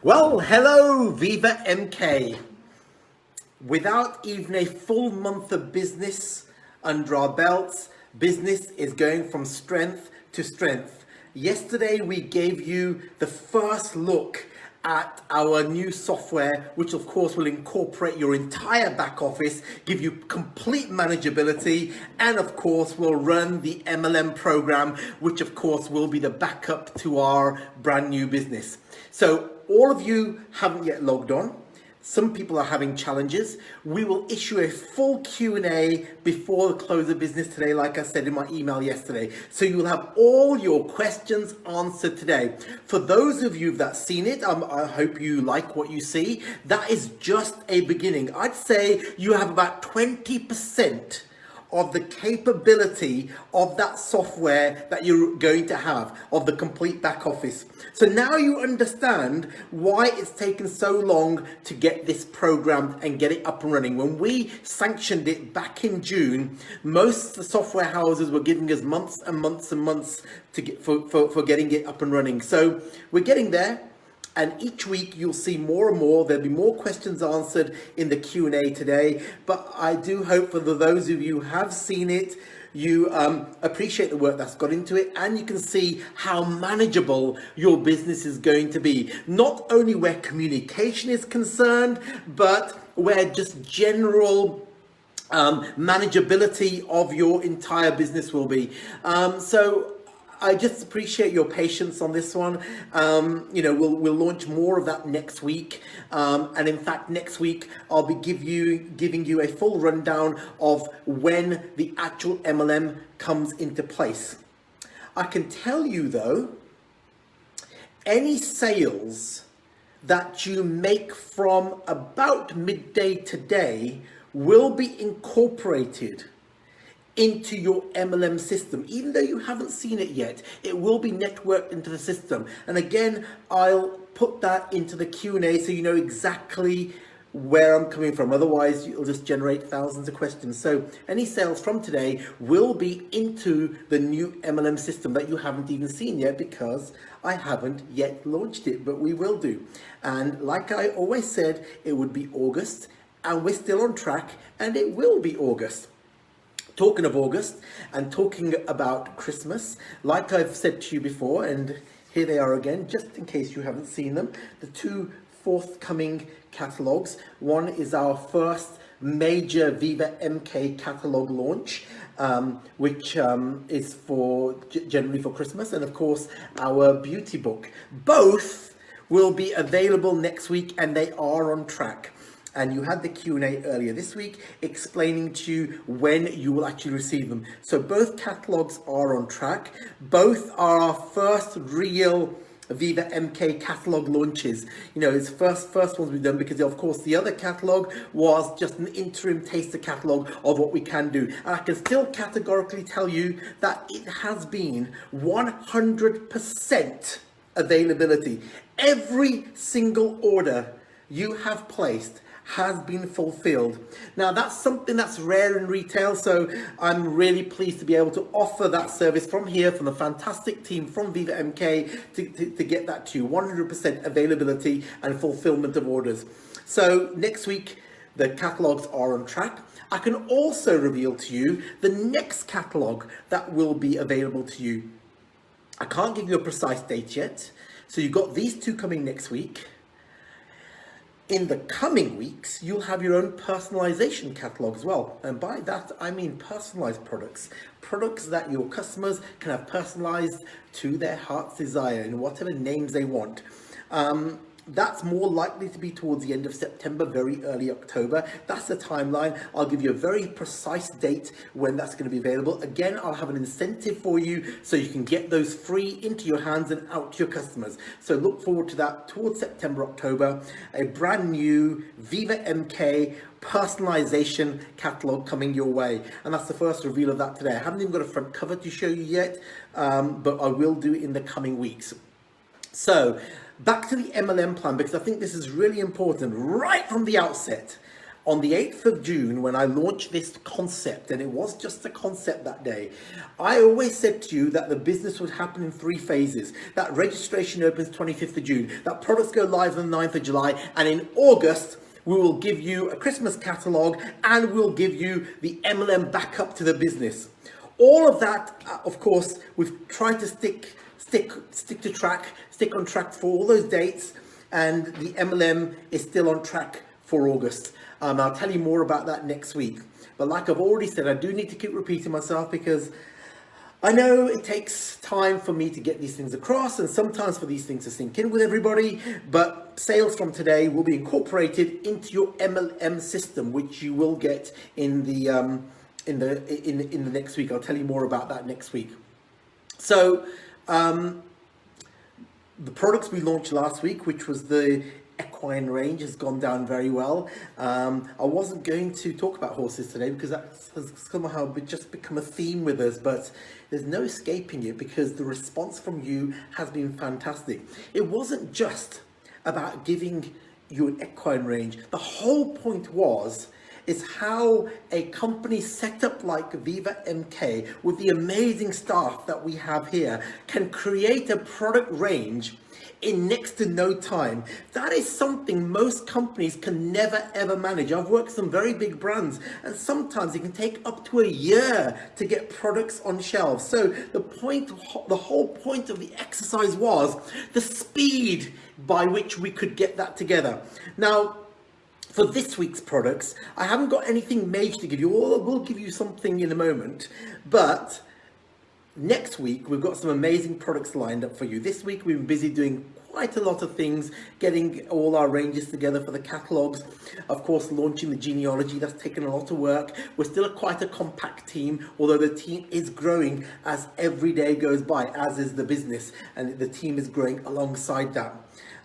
Well, hello VivaMK. Without even a full month of business under our belts, business is going from strength to strength. Yesterday we gave you the first look at our new software, which of course will incorporate your entire back office, give you complete manageability, and of course will run the MLM program, which of course will be the backup to our brand new business. So all of you haven't yet logged on. Some people are having challenges. We will issue a full Q&A before the close of business today, like I said in my email yesterday. So you will have all your questions answered today. For those of you that seen it, I hope you like what you see. That is just a beginning. I'd say you have about 20% of the capability of that software that you're going to have, of the complete back office. So now you understand why it's taken so long to get this programmed and get it up and running. When we sanctioned it back in June, most of the software houses were giving us months and months and months to get for getting it up and running. So we're getting there. And each week you'll see more and more. There'll be more questions answered in the Q&A today. But I do hope for those of you who have seen it, you appreciate the work that's got into it, and you can see how manageable your business is going to be. Not only where communication is concerned, but where just general manageability of your entire business will be. So I just appreciate your patience on this one. We'll launch more of that next week. And in fact, next week, I'll be giving you a full rundown of when the actual MLM comes into place. I can tell you though, any sales that you make from about midday today will be incorporated into your MLM system. Even though you haven't seen it yet, it will be networked into the system. And again, I'll put that into the Q&A so you know exactly where I'm coming from. Otherwise, you'll just generate thousands of questions. So any sales from today will be into the new MLM system that you haven't even seen yet, because I haven't yet launched it, but we will do. And like I always said, it would be August, and we're still on track, and it will be August. Talking of August and talking about Christmas, like I've said to you before, and here they are again, just in case you haven't seen them, the two forthcoming catalogues. One is our first major VivaMK catalog launch, which is generally for Christmas, and of course our beauty book. Both will be available next week, and they are on track. And you had the Q&A earlier this week explaining to you when you will actually receive them. So both catalogs are on track. Both are our first real VivaMK catalog launches. You know, it's first ones we've done, because of course the other catalog was just an interim taster catalog of what we can do. And I can still categorically tell you that it has been 100% availability. Every single order you have placed has been fulfilled. Now that's something that's rare in retail, so I'm really pleased to be able to offer that service from here, from the fantastic team from VivaMK, to get that to you. 100% availability and fulfillment of orders. So next week the catalogs are on track. I can also reveal to you the next catalog that will be available to you. I can't give you a precise date yet, so you've got these two coming next week. In the coming weeks, you'll have your own personalization catalog as well. And by that, I mean personalized products. Products that your customers can have personalized to their heart's desire in whatever names they want. That's more likely to be towards the end of September, very early October. That's the timeline. I'll give you a very precise date when that's going to be available. Again, I'll have an incentive for you so you can get those free into your hands and out to your customers. So look forward to that towards September, October. A brand new VivaMK personalization catalog coming your way. And that's the first reveal of that today. I haven't even got a front cover to show you yet, but I will do it in the coming weeks. So back to the MLM plan, because I think this is really important right from the outset. on the 8th of June, when I launched this concept, and it was just a concept that day, I always said to you that the business would happen in 3 phases. That registration opens 25th of June, that products go live on the 9th of July, and in August, we will give you a Christmas catalogue, and we'll give you the MLM backup to the business. All of that, of course, we've tried to stick on track for all those dates, and the MLM is still on track for August. I'll tell you more about that next week. But like I've already said, I do need to keep repeating myself, because I know it takes time for me to get these things across, and sometimes for these things to sink in with everybody. But sales from today will be incorporated into your MLM system, which you will get in the next week. I'll tell you more about that next week. So the products we launched last week, which was the Equine range, has gone down very well. I wasn't going to talk about horses today because that has somehow just become a theme with us, but there's no escaping it because the response from you has been fantastic. It wasn't just about giving you an Equine range. The whole point is how a company set up like VivaMK, with the amazing staff that we have here, can create a product range in next to no time. That is something most companies can never ever manage. I've worked with some very big brands, and sometimes it can take up to a year to get products on shelves. So the whole point of the exercise was the speed by which we could get that together. Now, for this week's products, I haven't got anything major to give you. We'll give you something in a moment, but next week we've got some amazing products lined up for you. This week we've been busy doing quite a lot of things, getting all our ranges together for the catalogs, of course launching the genealogy. That's taken a lot of work. We're still quite a compact team, although the team is growing as every day goes by, as is the business, and the team is growing alongside that.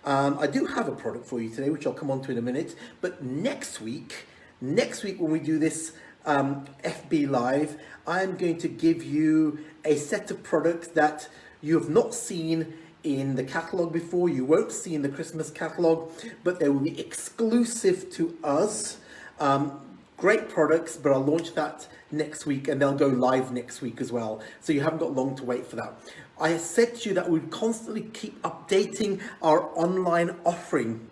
I do have a product for you today, which I'll come on to in a minute, but next week when we do this FB Live, I'm going to give you a set of products that you have not seen in the catalogue before. You won't see in the Christmas catalogue, but they will be exclusive to us. Great products, but I'll launch that next week, and they'll go live next week as well. So you haven't got long to wait for that. I said to you that we constantly keep updating our online offering.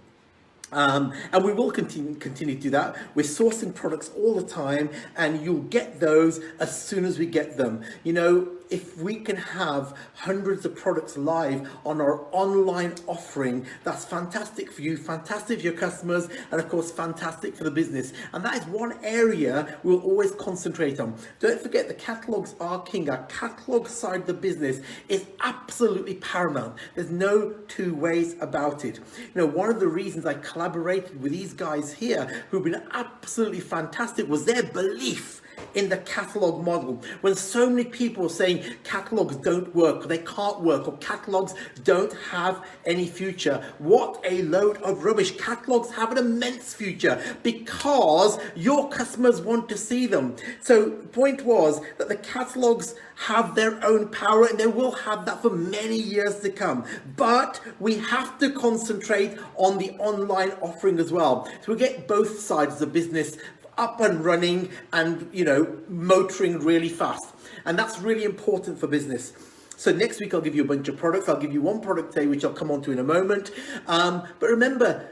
And we will continue to do that. We're sourcing products all the time, and you'll get those as soon as we get them. You know, if we can have hundreds of products live on our online offering, that's fantastic for you, fantastic for your customers, and of course fantastic for the business. And that is one area we'll always concentrate on. Don't forget, the catalogs are king. Our catalog side of the business is absolutely paramount. There's no two ways about it. You know, one of the reasons I collaborated with these guys here, who've been absolutely fantastic, was their belief in the catalog model. When so many people are saying catalogs don't work, or they can't work, or catalogs don't have any future, what a load of rubbish. Catalogs have an immense future because your customers want to see them. So the point was that the catalogs have their own power, and they will have that for many years to come. But we have to concentrate on the online offering as well, so we get both sides of the business up and running and, you know, motoring really fast. And that's really important for business. So next week I'll give you a bunch of products. I'll give you one product today, which I'll come on to in a moment. But remember,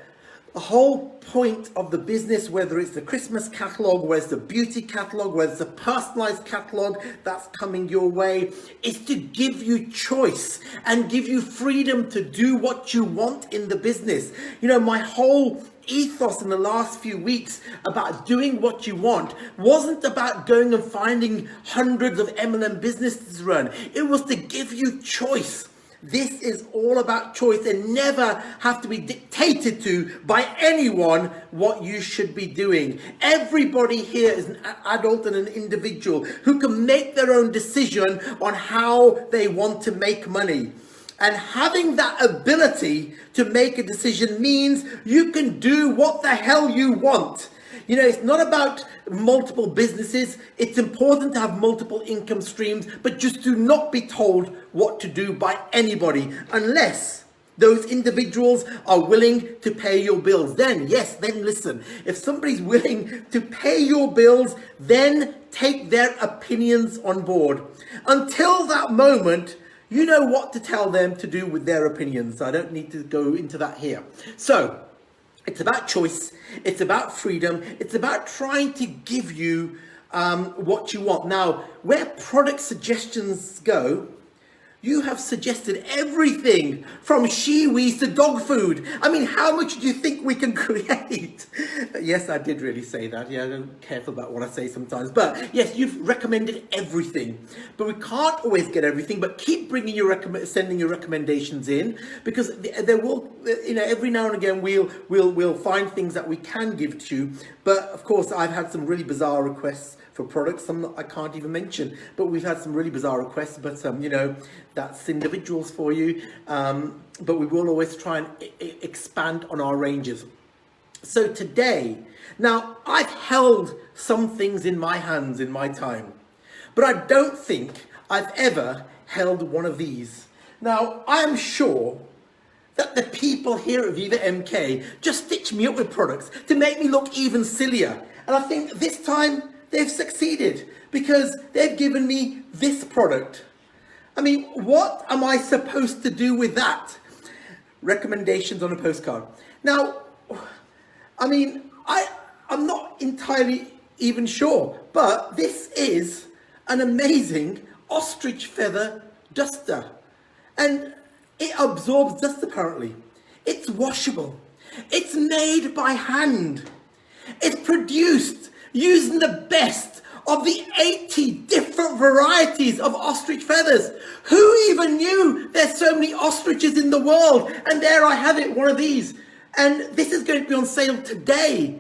the whole point of the business, whether it's the Christmas catalogue, whether it's the beauty catalogue, whether it's a personalized catalogue that's coming your way, is to give you choice and give you freedom to do what you want in the business. You know, my whole ethos in the last few weeks about doing what you want wasn't about going and finding hundreds of MLM businesses to run. It was to give you choice. This is all about choice, and never have to be dictated to by anyone what you should be doing. Everybody here is an adult and an individual who can make their own decision on how they want to make money. And having that ability to make a decision means you can do what the hell you want. You know, it's not about multiple businesses. It's important to have multiple income streams, but just do not be told what to do by anybody, unless those individuals are willing to pay your bills, then yes, then listen. If somebody's willing to pay your bills, then take their opinions on board. Until that moment, you know what to tell them to do with their opinions. I don't need to go into that here. So it's about choice. It's about freedom. It's about trying to give you what you want. Now, where product suggestions go, you have suggested everything from shiwis to dog food. I mean, how much do you think we can create? Yes, I did really say that. Yeah, I'm careful about what I say sometimes. But yes, you've recommended everything. But we can't always get everything. But keep bringing your sending your recommendations in, because there will, you know, every now and again we'll find things that we can give to you. But of course, I've had some really bizarre requests for products, some I can't even mention, but we've had some really bizarre requests, but you know, that's individuals for you, but we will always try and expand on our ranges. So today, now I've held some things in my hands in my time, but I don't think I've ever held one of these. Now, I'm sure that the people here at VivaMK just stitch me up with products to make me look even sillier, and I think this time they've succeeded, because they've given me this product. I mean, what am I supposed to do with that? Recommendations on a postcard. Now, I mean, I'm not entirely even sure, but this is an amazing ostrich feather duster. And it absorbs dust apparently. It's washable. It's made by hand. It's produced using the best of the 80 different varieties of ostrich feathers. Who even knew there's so many ostriches in the world? And there I have it, one of these. And this is going to be on sale today.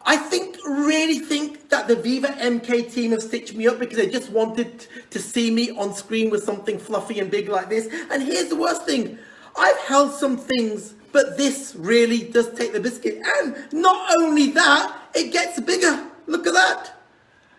I really think that the VivaMK team have stitched me up because they just wanted to see me on screen with something fluffy and big like this. And here's the worst thing. I've held some things, but this really does take the biscuit. And not only that, it gets bigger. Look at that.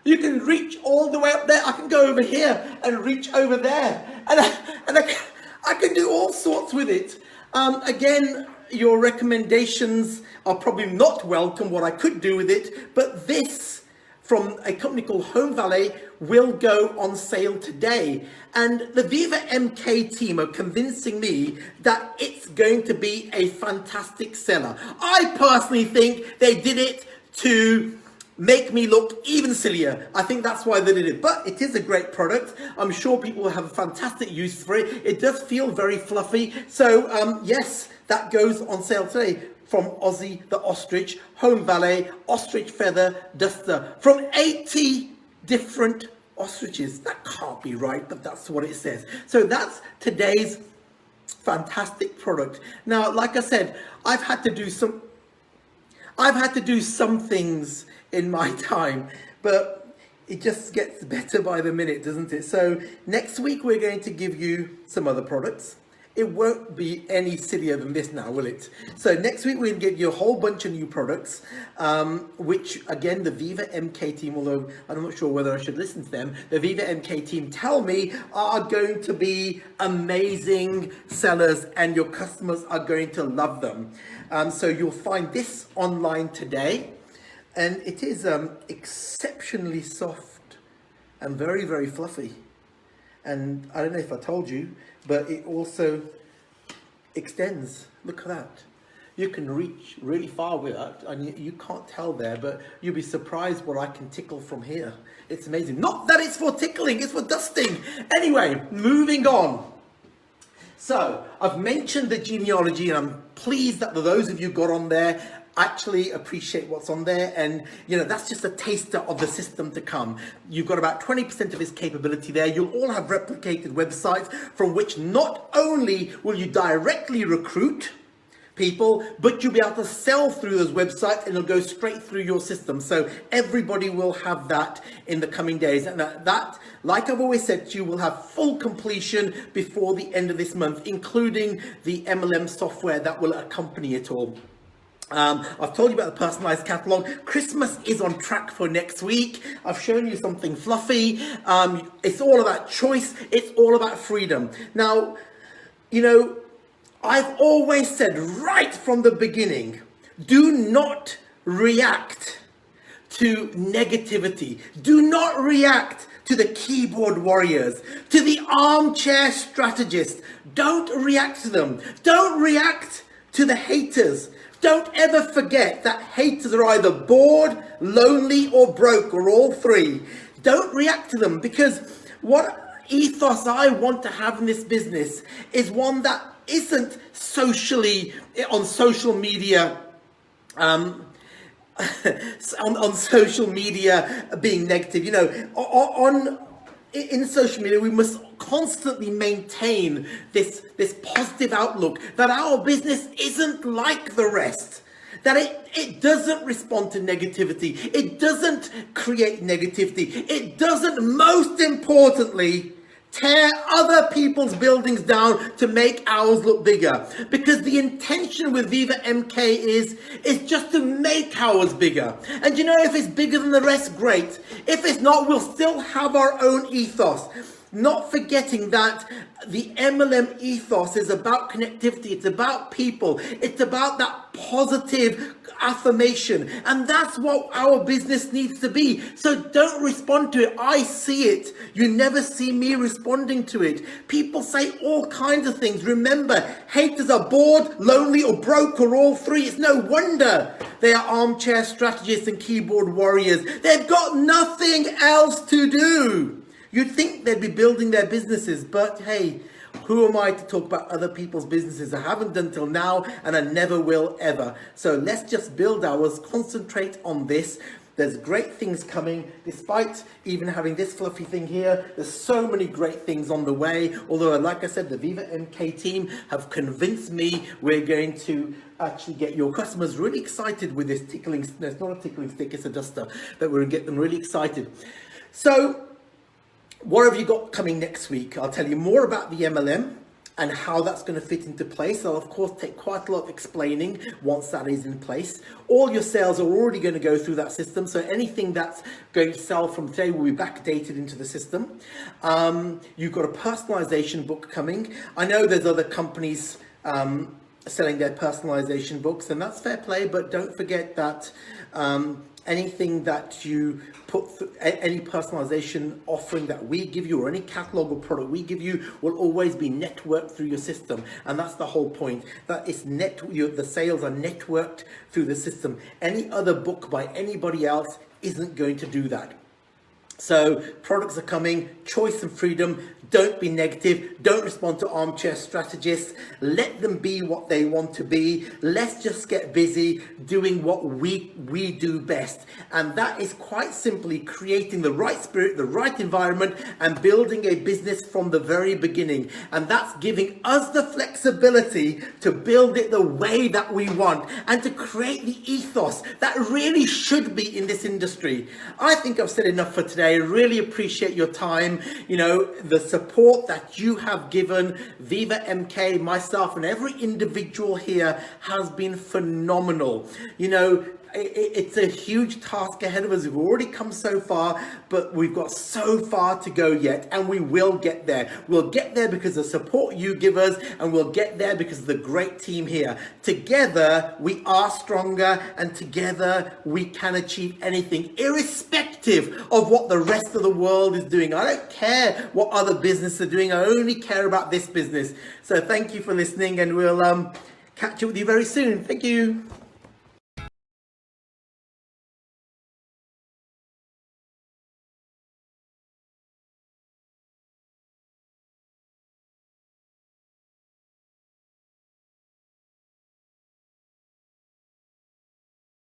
You can reach all the way up there. I can go over here and reach over there. And I can do all sorts with it. Again, your recommendations are probably not welcome, what I could do with it. But this, from a company called Home Valet, will go on sale today. And the VivaMK team are convincing me that it's going to be a fantastic seller. I personally think they did it to make me look even sillier. I think that's why they did it. But it is a great product. I'm sure people will have a fantastic use for it. It does feel very fluffy. So yes, that goes on sale today from Aussie the Ostrich, Home Valet, Ostrich Feather Duster, from 80 different ostriches. That can't be right, but that's what it says. So that's today's fantastic product. Now, like I said, I've had to do some things in my time, but it just gets better by the minute, doesn't it? So next week we're going to give you some other products. It won't be any sillier than this now, will it? So next week we're going to give you a whole bunch of new products, which again the VivaMK team, although I'm not sure whether I should listen to them, the VivaMK team tell me are going to be amazing sellers and your customers are going to love them. So you'll find this online today. And it is exceptionally soft and very, very fluffy. And I don't know if I told you, but it also extends. Look at that. You can reach really far with that, and you can't tell there, but you'll be surprised what I can tickle from here. It's amazing. Not that it's for tickling, it's for dusting. Anyway, moving on. So I've mentioned the genealogy, and I'm pleased that those of you got on there actually appreciate what's on there, and you know, that's just a taster of the system to come. You've got about 20% of its capability there. You'll all have replicated websites from which not only will you directly recruit people, but you'll be able to sell through those websites and it'll go straight through your system. So everybody will have that in the coming days, and that, like I've always said to you, will have full completion before the end of this month, including the MLM software that will accompany it all. I've told you about the personalized catalog. Christmas is on track for next week. I've shown you something fluffy. It's all about choice. It's all about freedom. Now, you know, I've always said right from the beginning, do not react to negativity. Do not react to the keyboard warriors, to the armchair strategists. Don't react to them. Don't react to the haters. Don't ever forget that haters are either bored, lonely, or broke, or all three. Don't react to them, because what ethos I want to have in this business is one that isn't socially on social media on social media being negative. You know, in social media we must constantly maintain this positive outlook that our business isn't like the rest, that it doesn't respond to negativity, it doesn't create negativity, it doesn't, most importantly, tear other people's buildings down to make ours look bigger. Because the intention with VivaMK is just to make ours bigger. And you know, if it's bigger than the rest, great. If it's not, we'll still have our own ethos. Not forgetting that the MLM ethos is about connectivity, it's about people, it's about that positive affirmation, and that's what our business needs to be. So don't respond to it. I see it. You never see me responding to it. People say all kinds of things. Remember, haters are bored, lonely, or broke, or all three. It's no wonder they are armchair strategists and keyboard warriors. They've got nothing else to do. You'd think they'd be building their businesses, but hey, who am I to talk about other people's businesses? I haven't done till now, and I never will ever. So let's just build ours, concentrate on this. There's great things coming, despite even having this fluffy thing here. There's so many great things on the way. Although, like I said, the VivaMK team have convinced me we're going to actually get your customers really excited with this tickling. No, it's not a tickling stick, it's a duster. That we're going to get them really excited. So, what have you got coming next week? I'll tell you more about the MLM and how that's going to fit into place. I'll of course take quite a lot of explaining once that is in place. All your sales are already going to go through that system, so anything that's going to sell from today will be backdated into the system. You've got a personalization book coming. I know there's other companies selling their personalization books, and that's fair play, but don't forget that anything that you put, any personalization offering that we give you, or any catalog or product we give you, will always be networked through your system. And that's the whole point, that it's the sales are networked through the system. Any other book by anybody else isn't going to do that. So products are coming, choice and freedom. Don't be negative. Don't respond to armchair strategists. Let them be what they want to be. Let's just get busy doing what we do best. And that is quite simply creating the right spirit, the right environment, and building a business from the very beginning. And that's giving us the flexibility to build it the way that we want and to create the ethos that really should be in this industry. I think I've said enough for today. I really appreciate your time. You know, the support that you have given VivaMK, myself, and every individual here has been phenomenal. You know, it's a huge task ahead of us. We've already come so far, but we've got so far to go yet, and we will get there. We'll get there because of the support you give us, and we'll get there because of the great team here. Together, we are stronger, and together, we can achieve anything, irrespective of what the rest of the world is doing. I don't care what other businesses are doing. I only care about this business. So thank you for listening, and we'll catch up with you very soon. Thank you.